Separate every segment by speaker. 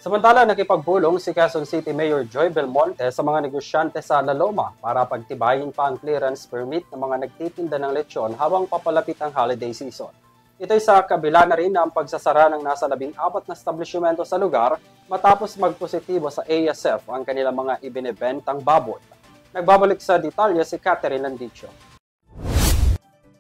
Speaker 1: Samantala, nakipagbulong si Quezon City Mayor Joy Belmonte sa mga negosyante sa Laloma para pagtibayin pa ang clearance permit ng mga nagtitinda ng lechon habang papalapit ang holiday season. Ito'y sa kabila na rin ng pagsasara ng nasa 14 na establishmento sa lugar matapos magpositibo sa ASF ang kanilang mga ibinebentang baboy. Nagbabalik sa detalye si Catherine Landicho.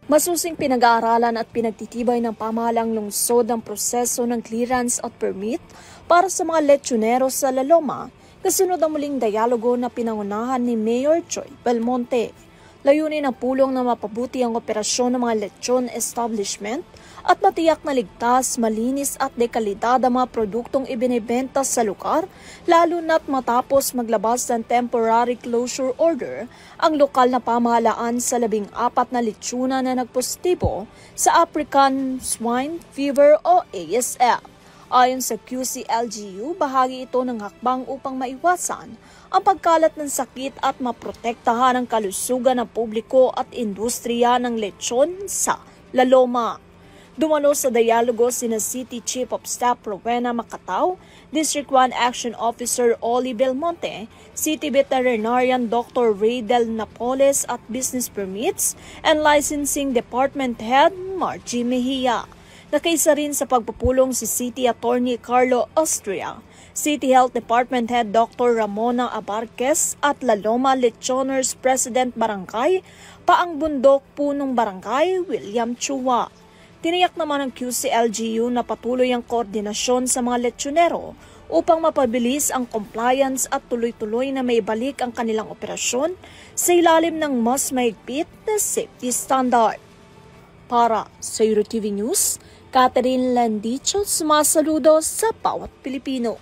Speaker 2: Masusing pinag-aaralan at pinagtitibay ng pamahalang lungsod ang proseso ng clearance at permit para sa mga lechonero sa Laloma, kasunod ang muling dialogo na pinangunahan ni Mayor Joy Belmonte. Layunin ang pulong na mapabuti ang operasyon ng mga lechon establishment at matiyak na ligtas, malinis at dekalidad ang mga produktong ibinebenta sa lugar, lalo na't matapos maglabas ng temporary closure order ang lokal na pamahalaan sa 14 na lechuna na nagpositibo sa African Swine Fever o ASF. Ayon sa QCLGU, bahagi ito ng hakbang upang maiwasan ang pagkalat ng sakit at maprotektahan ang kalusugan ng publiko at industriya ng lechon sa Laloma. Dumalo sa dialogo sina City Chief of Staff Rowena Macatao, District 1 Action Officer Oli Belmonte, City Veterinarian Dr. Ray Del Napoles at Business Permits and Licensing Department Head Margie Mejia. Nakaisa rin sa pagpupulong si City Attorney Carlo Austria, City Health Department Head Dr. Ramona Abarquez at Laloma Lechoners President Barangay, Paang Bundok Punong Barangay, William Chua. Tiniyak naman ng QCLGU na patuloy ang koordinasyon sa mga lechonero upang mapabilis ang compliance at tuloy-tuloy na maibalik ang kanilang operasyon sa ilalim ng mas mahigpit na safety standard. Para sa EuroTV News, Catherine Landicho, sumasaludo sa bawat Pilipino.